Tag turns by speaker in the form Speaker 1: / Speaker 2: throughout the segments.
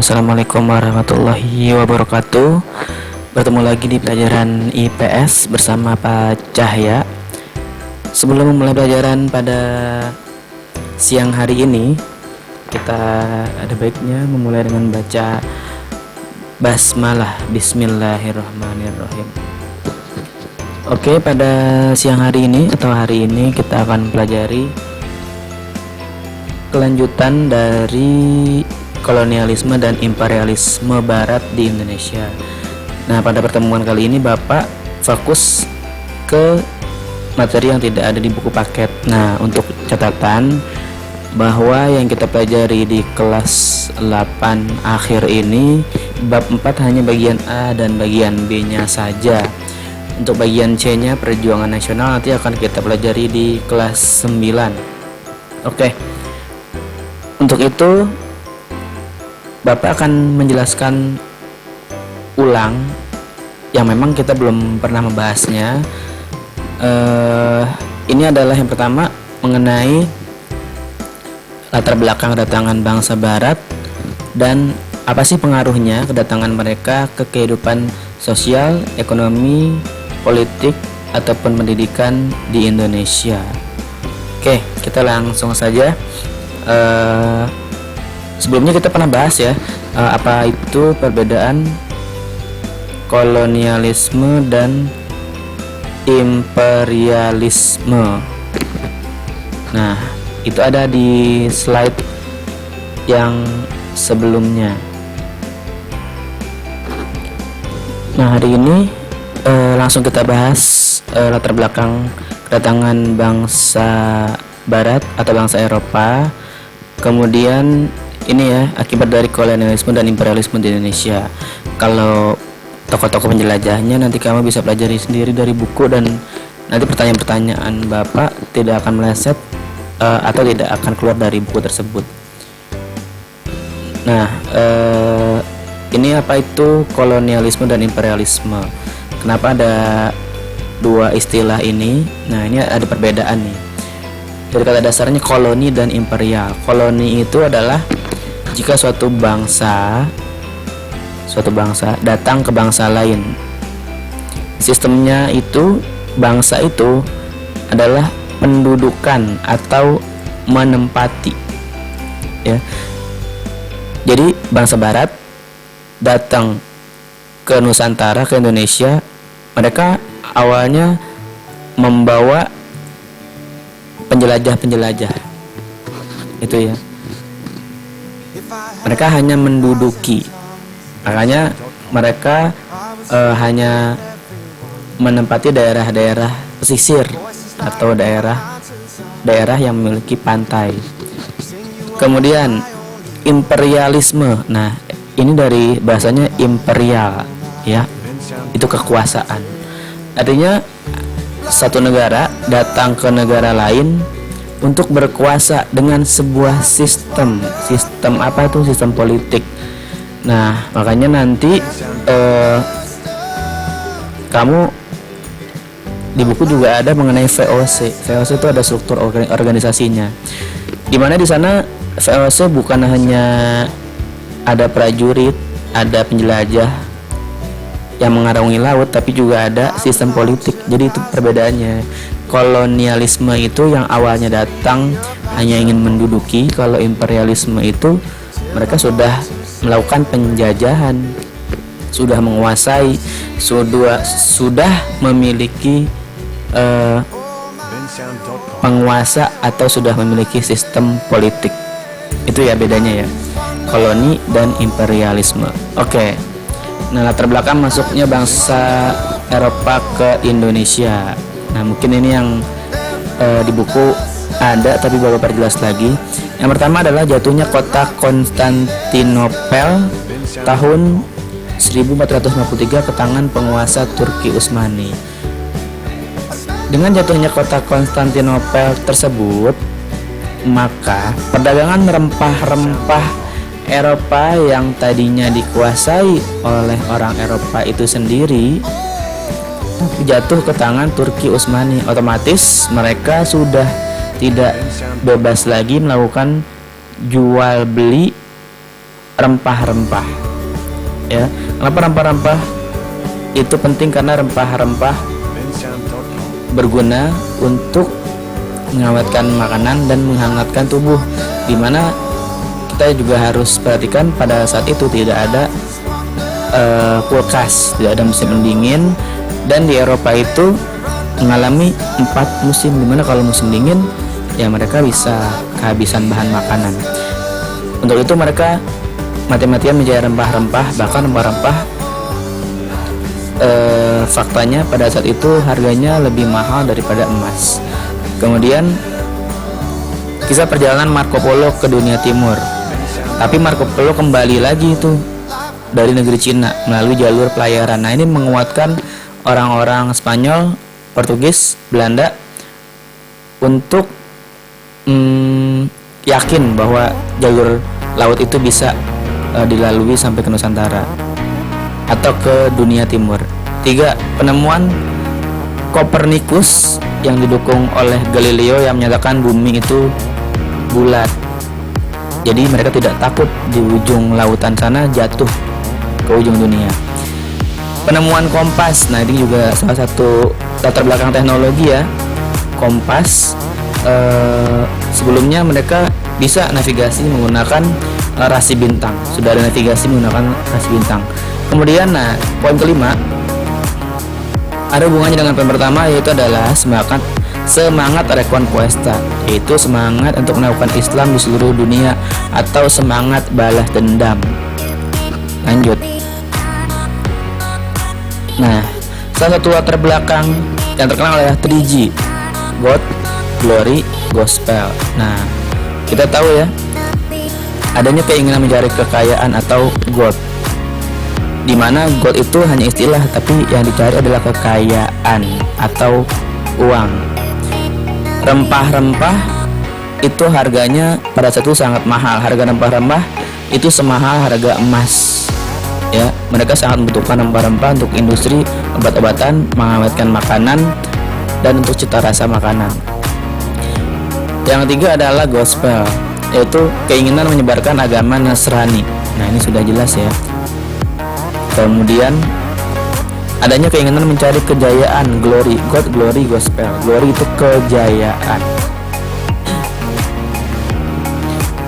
Speaker 1: Assalamualaikum warahmatullahi wabarakatuh. Bertemu lagi di pelajaran IPS bersama Pak Cahya. Sebelum memulai pelajaran pada siang hari ini, kita ada baiknya memulai dengan baca basmalah. Bismillahirrahmanirrahim. Oke, pada siang hari ini atau hari ini kita akan pelajari kelanjutan dari kolonialisme dan imperialisme Barat di Indonesia. Nah, pada pertemuan kali ini Bapak fokus ke materi yang tidak ada di buku paket. Nah, untuk catatan bahwa yang kita pelajari di kelas 8 akhir ini bab 4 hanya bagian A dan bagian B-nya saja. Untuk bagian C-nya perjuangan nasional nanti akan kita pelajari di kelas 9. Oke. Untuk itu Bapak akan menjelaskan ulang yang memang kita belum pernah membahasnya. Ini adalah yang pertama mengenai latar belakang kedatangan bangsa Barat dan apa sih pengaruhnya kedatangan mereka ke kehidupan sosial, ekonomi, politik, ataupun pendidikan di Indonesia. Oke, kita langsung saja. Sebelumnya kita pernah bahas ya, apa itu perbedaan kolonialisme dan imperialisme. Nah, itu ada di slide yang sebelumnya. Nah, hari ini langsung kita bahas latar belakang kedatangan bangsa Barat atau bangsa Eropa. Kemudian ini ya, akibat dari kolonialisme dan imperialisme di Indonesia. Kalau tokoh-tokoh penjelajahnya nanti kamu bisa pelajari sendiri dari buku, dan nanti pertanyaan-pertanyaan Bapak tidak akan meleset atau tidak akan keluar dari buku tersebut. Nah, ini apa itu kolonialisme dan imperialisme? Kenapa ada dua istilah ini? Nah, ini ada perbedaan nih. Dari kata dasarnya koloni dan imperial. Koloni itu adalah jika suatu bangsa datang ke bangsa lain. Sistemnya itu, bangsa itu adalah pendudukan atau menempati, ya. Jadi bangsa Barat datang ke Nusantara, ke Indonesia, mereka awalnya membawa penjelajah itu ya. Mereka hanya menduduki, makanya mereka hanya menempati daerah-daerah pesisir atau daerah yang memiliki pantai. Kemudian imperialisme. Nah, ini dari bahasanya imperial, ya, itu kekuasaan. Artinya satu negara datang ke negara lain untuk berkuasa dengan sebuah sistem apa itu, sistem politik. Nah, makanya nanti kamu di buku juga ada mengenai VOC. VOC itu ada struktur organisasinya, dimana di sana VOC bukan hanya ada prajurit, ada penjelajah yang mengarungi laut, tapi juga ada sistem politik. Jadi itu perbedaannya. Kolonialisme itu yang awalnya datang hanya ingin menduduki. Kalau imperialisme itu mereka sudah melakukan penjajahan, sudah menguasai, sudah memiliki penguasa atau sudah memiliki sistem politik. Itu ya bedanya ya, koloni dan imperialisme. Oke. Nah, latar belakang masuknya bangsa Eropa ke Indonesia. Nah, mungkin ini yang di buku ada, tapi Bapak perjelas lagi. Yang pertama adalah jatuhnya kota Konstantinopel tahun 1453 ke tangan penguasa Turki Utsmani. Dengan jatuhnya kota Konstantinopel tersebut, maka perdagangan rempah-rempah Eropa yang tadinya dikuasai oleh orang Eropa itu sendiri jatuh ke tangan Turki Utsmani. Otomatis mereka sudah tidak bebas lagi melakukan jual beli rempah-rempah. Ya, kenapa rempah-rempah itu penting? Karena rempah-rempah berguna untuk mengawetkan makanan dan menghangatkan tubuh, dimana kita juga harus perhatikan pada saat itu tidak ada kulkas, tidak ada musim pendingin, dan di Eropa itu mengalami 4 musim, dimana kalau musim dingin ya mereka bisa kehabisan bahan makanan. Untuk itu mereka mati-matian mencari rempah-rempah, bahkan rempah-rempah faktanya pada saat itu harganya lebih mahal daripada emas. Kemudian kisah perjalanan Marco Polo ke dunia timur. Tapi Marco Polo kembali lagi itu dari negeri Cina melalui jalur pelayaran. Nah, ini menguatkan orang-orang Spanyol, Portugis, Belanda untuk yakin bahwa jalur laut itu bisa dilalui sampai ke Nusantara atau ke dunia timur. 3. Penemuan Kopernikus yang didukung oleh Galileo yang menyatakan bumi itu bulat. Jadi mereka tidak takut di ujung lautan sana jatuh ke ujung dunia. Penemuan kompas. Nah, ini juga salah satu latar belakang teknologi ya. Kompas sebelumnya mereka bisa navigasi menggunakan rasi bintang. Sudah ada navigasi menggunakan rasi bintang. Kemudian, nah, poin kelima ada hubungannya dengan poin pertama, yaitu adalah semangat Reconquista, yaitu semangat untuk melakukan Islam di seluruh dunia atau semangat balas dendam. Lanjut. Nah, salah satu latar belakang yang terkenal adalah 3G, God, Glory, Gospel. Nah, kita tahu ya, adanya keinginan mencari kekayaan atau God, di mana God itu hanya istilah, tapi yang dicari adalah kekayaan atau uang. Rempah-rempah itu harganya pada saat itu sangat mahal. Harga rempah-rempah itu semahal harga emas. Ya, mereka sangat membutuhkan rempah-rempah untuk industri obat-obatan, mengawetkan makanan, dan untuk cita rasa makanan. Yang ketiga adalah gospel, yaitu keinginan menyebarkan agama Nasrani. Nah, ini sudah jelas ya. Kemudian adanya keinginan mencari kejayaan, glory, God, glory, gospel. Glory itu kejayaan.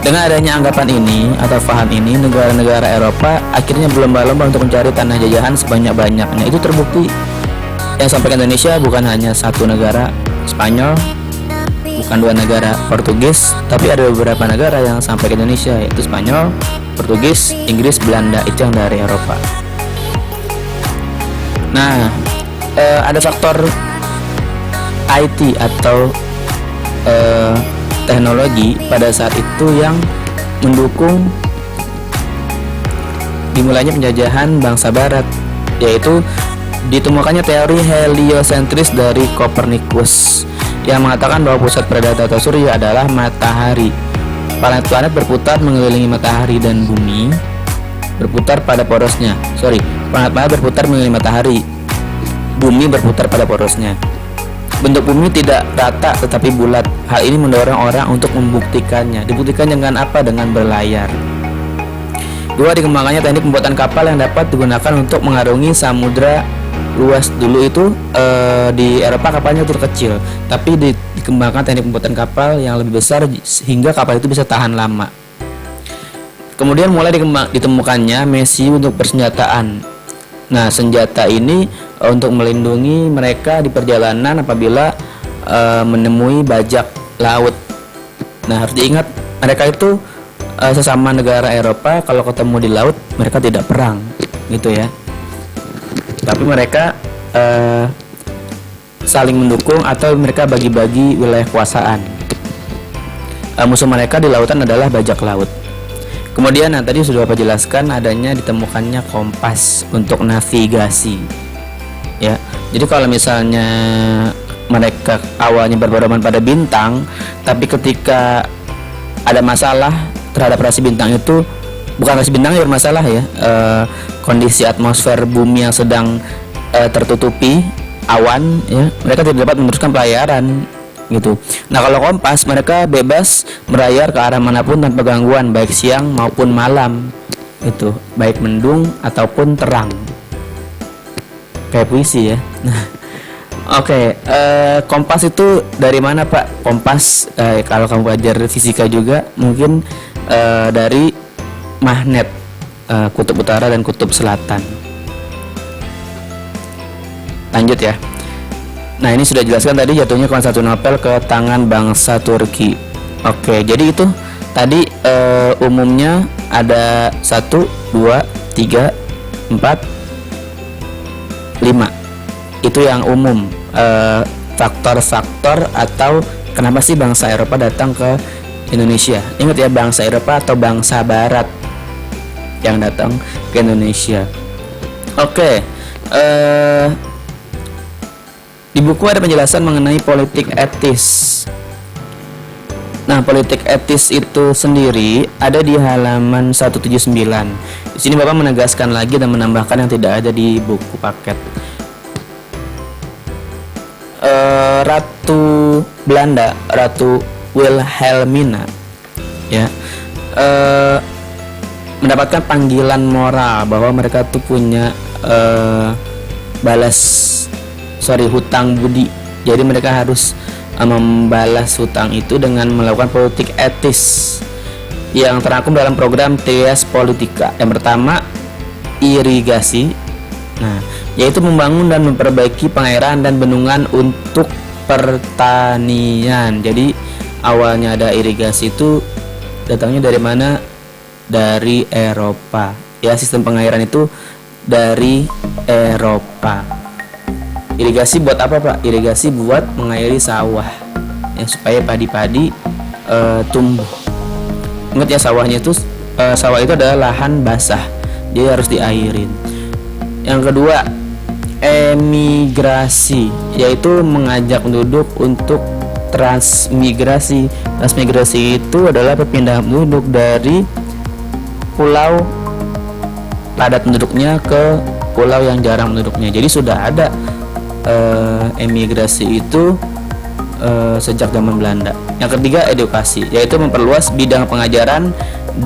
Speaker 1: Dengan adanya anggapan ini atau paham ini, negara-negara Eropa akhirnya berlomba-lomba untuk mencari tanah jajahan sebanyak-banyaknya. Itu terbukti yang sampai ke Indonesia bukan hanya satu negara, Spanyol, bukan 2 negara, Portugis, tapi ada beberapa negara yang sampai ke Indonesia, yaitu Spanyol, Portugis, Inggris, Belanda, itu yang dari Eropa. Nah, ada faktor IT atau teknologi pada saat itu yang mendukung dimulainya penjajahan bangsa barat, yaitu ditemukannya teori heliosentris dari Kopernikus yang mengatakan bahwa pusat pada tata surya adalah matahari. Planet-planet berputar mengelilingi matahari dan bumi berputar pada porosnya. Planet-planet berputar mengelilingi matahari, bumi berputar pada porosnya. Bentuk bumi tidak rata tetapi bulat. Hal ini mendorong orang untuk membuktikannya. Dibuktikan dengan apa? Dengan berlayar. 2. Dikembangkannya teknik pembuatan kapal yang dapat digunakan untuk mengarungi samudra luas. Dulu itu di Eropa kapalnya itu kecil, tapi dikembangkan teknik pembuatan kapal yang lebih besar sehingga kapal itu bisa tahan lama. Kemudian mulai ditemukannya mesi untuk persenjataan. Nah, senjata ini untuk melindungi mereka di perjalanan apabila menemui bajak laut. Nah, harus diingat mereka itu sesama negara Eropa, kalau ketemu di laut mereka tidak perang, gitu ya. Tapi mereka saling mendukung atau mereka bagi-bagi wilayah kekuasaan. Musuh mereka di lautan adalah bajak laut. Kemudian, tadi sudah Bapak jelaskan adanya ditemukannya kompas untuk navigasi. Ya, jadi kalau misalnya mereka awalnya berpedoman pada bintang, tapi ketika ada masalah terhadap rasi bintang itu, bukan rasi bintang yang bermasalah ya, kondisi atmosfer bumi yang sedang tertutupi awan, ya, mereka tidak dapat meneruskan pelayaran gitu. Nah kalau Kompas mereka bebas merayar ke arah manapun tanpa gangguan, baik siang maupun malam itu, baik mendung ataupun terang. Kayak puisi ya. Oke, kompas itu dari mana Pak? Kompas kalau kamu belajar fisika juga mungkin dari magnet kutub utara dan kutub selatan. Lanjut ya. Nah ini sudah jelaskan tadi jatuhnya Konstantinopel ke tangan bangsa Turki. Oke, jadi itu tadi umumnya ada 1, 2, 3, 4, 5. Itu yang umum, faktor-faktor atau kenapa sih bangsa Eropa datang ke Indonesia. Ingat ya, bangsa Eropa atau bangsa Barat yang datang ke Indonesia. Oke, di buku ada penjelasan mengenai politik etis. Nah, politik etis itu sendiri ada di halaman 179. Di sini Bapak menegaskan lagi dan menambahkan yang tidak ada di buku paket. Ratu Belanda, Ratu Wilhelmina, ya, mendapatkan panggilan moral bahwa mereka tuh punya hutang budi. Jadi mereka harus membalas hutang itu dengan melakukan politik etis yang terangkum dalam program Thales Politica. Yang pertama, irigasi. Nah, yaitu membangun dan memperbaiki pengairan dan bendungan untuk pertanian. Jadi awalnya ada irigasi itu datangnya dari mana? Dari Eropa. Ya, sistem pengairan itu dari Eropa. Irigasi buat apa Pak? Irigasi buat mengairi sawah ya, supaya padi-padi tumbuh. Ingat ya, sawah itu adalah lahan basah, dia harus diairin. Yang kedua, emigrasi, yaitu mengajak penduduk untuk transmigrasi. Transmigrasi itu adalah perpindahan penduduk dari pulau padat penduduknya ke pulau yang jarang penduduknya. Jadi sudah ada emigrasi itu sejak zaman Belanda. Yang ketiga, edukasi, yaitu memperluas bidang pengajaran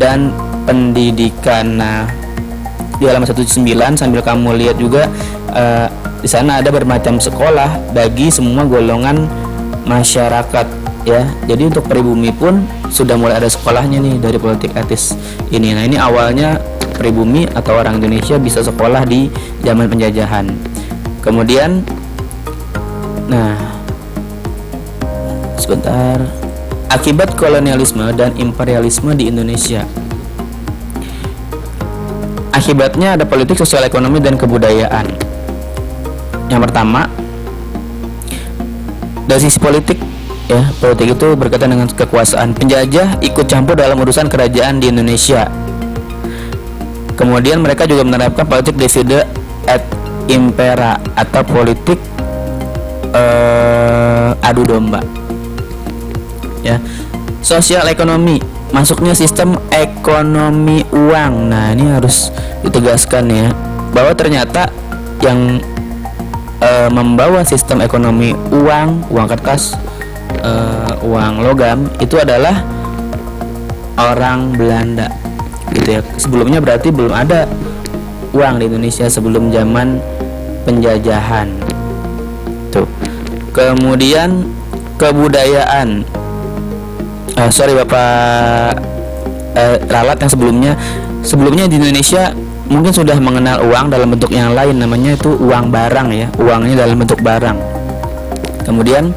Speaker 1: dan pendidikan. Nah, di halaman 179 sambil kamu lihat juga di sana ada bermacam sekolah bagi semua golongan masyarakat ya. Jadi untuk pribumi pun sudah mulai ada sekolahnya nih dari politik etis ini. Nah, ini awalnya pribumi atau orang Indonesia bisa sekolah di zaman penjajahan. Kemudian sebentar, akibat kolonialisme dan imperialisme di Indonesia. Akibatnya ada politik, sosial, ekonomi, dan kebudayaan. Yang pertama, dari sisi politik ya, politik itu berkaitan dengan kekuasaan. Penjajah ikut campur dalam urusan kerajaan di Indonesia. Kemudian mereka juga menerapkan politik divide et impera atau politik adu domba. Ya. Sosial ekonomi, masuknya sistem ekonomi uang. Nah, ini harus ditegaskan ya, bahwa ternyata yang membawa sistem ekonomi uang kertas, uang logam itu adalah orang Belanda gitu ya. Sebelumnya berarti belum ada uang di Indonesia sebelum zaman penjajahan tuh. Kemudian kebudayaan, Bapak ralat yang sebelumnya di Indonesia mungkin sudah mengenal uang dalam bentuk yang lain, namanya itu uang barang ya, uangnya dalam bentuk barang. Kemudian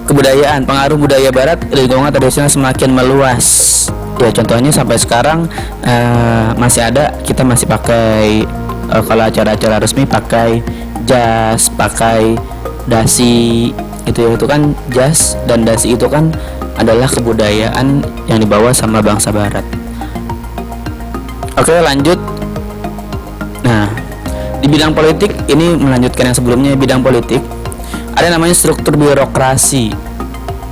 Speaker 1: kebudayaan, pengaruh budaya barat lingkungan tradisional semakin meluas ya, contohnya sampai sekarang masih ada, kita masih pakai kalau acara-acara resmi pakai jas, pakai dasi itu ya, itu kan jas dan dasi itu kan adalah kebudayaan yang dibawa sama bangsa barat. Oke, lanjut. Nah, di bidang politik ini melanjutkan yang sebelumnya. Bidang politik ada namanya struktur birokrasi.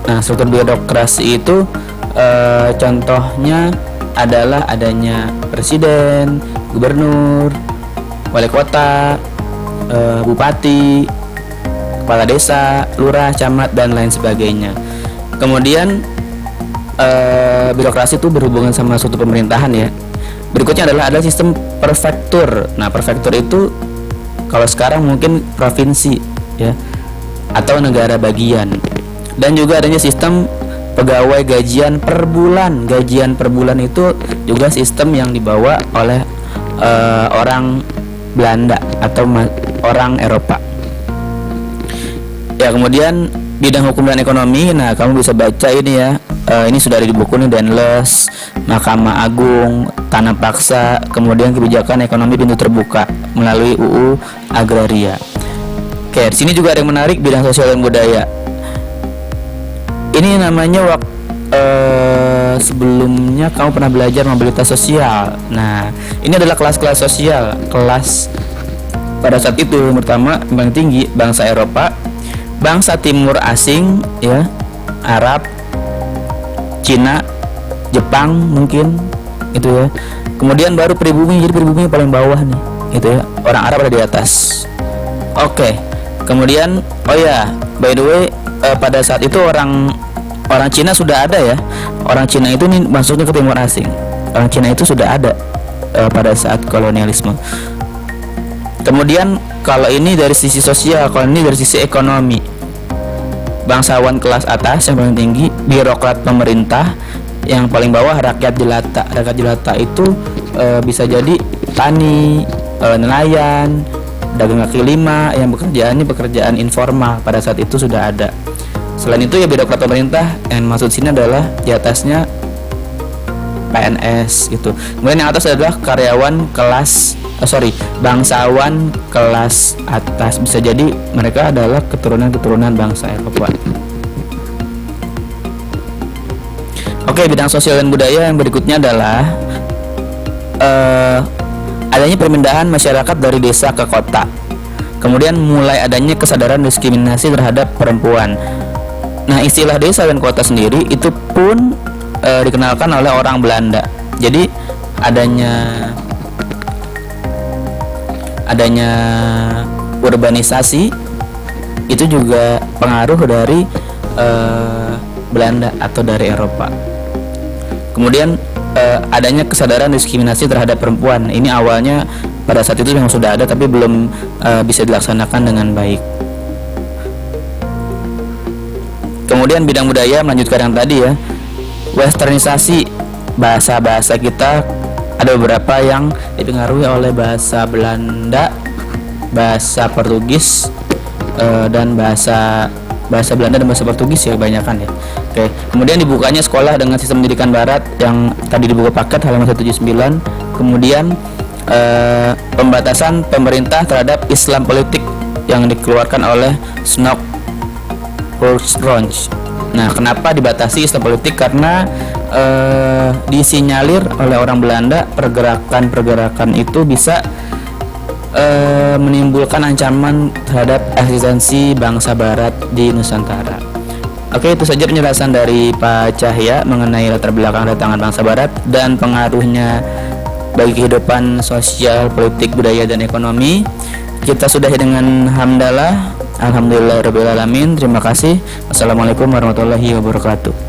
Speaker 1: Nah, struktur birokrasi itu contohnya adalah adanya presiden, gubernur, wali kota, bupati, kepala desa, lurah, camat, dan lain sebagainya. Kemudian birokrasi itu berhubungan sama suatu pemerintahan ya. Berikutnya adalah ada sistem prefektur. Nah, prefektur itu kalau sekarang mungkin provinsi ya, atau negara bagian. Dan juga adanya sistem pegawai gajian per bulan. Gajian per bulan itu juga sistem yang dibawa oleh orang Belanda atau orang Eropa. Ya, kemudian bidang hukum dan ekonomi. Nah, kamu bisa baca ini ya. Ini sudah ada di buku nih, Denles, Mahkamah Agung, Tanah Paksa, kemudian kebijakan ekonomi pintu terbuka melalui UU Agraria. Oke, di sini juga ada yang menarik, bidang sosial dan budaya. Ini namanya sebelumnya kamu pernah belajar mobilitas sosial. Nah, ini adalah kelas-kelas sosial. Kelas pada saat itu pertama yang paling tinggi bangsa Eropa, bangsa Timur asing ya, Arab, Cina, Jepang mungkin itu ya. Kemudian baru pribumi, jadi pribumi yang paling bawah nih, gitu ya. Orang Arab ada di atas. Oke. Kemudian oh ya, by the way, pada saat itu orang Cina sudah ada ya. Orang Cina itu nih maksudnya ke Timur asing. Orang Cina itu sudah ada pada saat kolonialisme. Kemudian kalau ini dari sisi sosial, kalau ini dari sisi ekonomi. Bangsawan kelas atas yang paling tinggi, birokrat pemerintah, yang paling bawah rakyat jelata. Rakyat jelata itu bisa jadi tani, nelayan, dagang kaki lima, yang bekerjaannya pekerjaan informal pada saat itu sudah ada. Selain itu ya birokrat pemerintah, yang maksud sini adalah di atasnya PNS gitu. Kemudian yang atas adalah karyawan kelas bangsawan kelas atas. Bisa jadi mereka adalah keturunan bangsa Eropa. Oke, bidang sosial dan budaya yang berikutnya adalah adanya perpindahan masyarakat dari desa ke kota. Kemudian mulai adanya kesadaran diskriminasi terhadap perempuan. Nah, istilah desa dan kota sendiri itu pun dikenalkan oleh orang Belanda. Jadi adanya urbanisasi itu juga pengaruh dari Belanda atau dari Eropa. Kemudian adanya kesadaran diskriminasi terhadap perempuan. Ini awalnya pada saat itu memang sudah ada, tapi belum bisa dilaksanakan dengan baik. Kemudian bidang budaya melanjutkan yang tadi ya, westernisasi. Bahasa-bahasa kita ada beberapa yang dipengaruhi oleh bahasa Belanda, bahasa Portugis, dan bahasa Belanda dan bahasa Portugis ya kebanyakan ya. Oke. Kemudian dibukanya sekolah dengan sistem pendidikan barat yang tadi dibuka paket halaman 179. Kemudian pembatasan pemerintah terhadap Islam politik yang dikeluarkan oleh Snoeck-Urspronch. Nah, kenapa dibatasi Islam politik? Karena disinyalir oleh orang Belanda pergerakan itu bisa menimbulkan ancaman terhadap eksistensi bangsa barat di Nusantara. Oke, itu saja penjelasan dari Pak Cahya mengenai latar belakang kedatangan bangsa barat dan pengaruhnya bagi kehidupan sosial, politik, budaya, dan ekonomi. Kita sudahi dengan hamdalah. Alhamdulillahirabbil alamin. Terima kasih. Wassalamualaikum warahmatullahi wabarakatuh.